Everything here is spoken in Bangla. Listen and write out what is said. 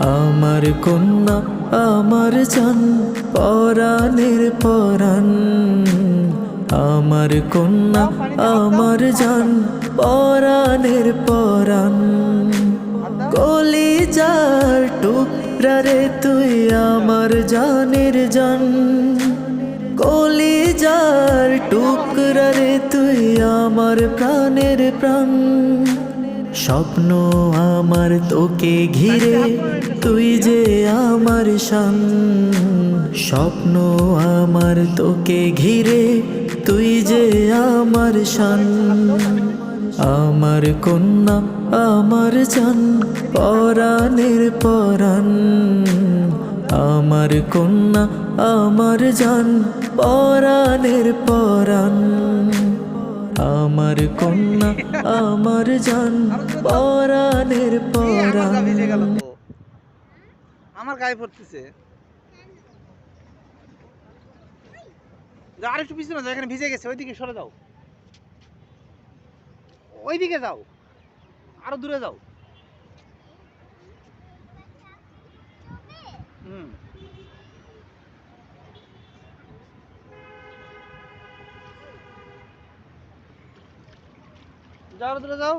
আমার কন্যা আমার জান পরাণের পরাণ, আমার কন্যা আমার জান পরাণের পরাণ। কলিজার টুকরা রে তুই আমার জানের জান, কলিজার টুকরা রে তুই আমার প্রাণের প্রাণ। স্বপ্ন আমার তোকে ঘিরে তুই যে আমার শান, স্বপ্ন আমার তোকে ঘিরে তুই যে আমার শান। আমার কন্যা আমার জান পরাণের পরাণ, আমার কন্যা আমার জান পরাণের পরাণ। আমার কন্যা আমার জান পরাণের পরাণ। আমার গায়ে পড়তেছে, আর একটু পিছনে যাও, এখানে ভিজে গেছে, ওইদিকে সরে যাও, ওইদিকে যাও, আরো দূরে যাও। হুম, যাও, আরো দূরে যাও।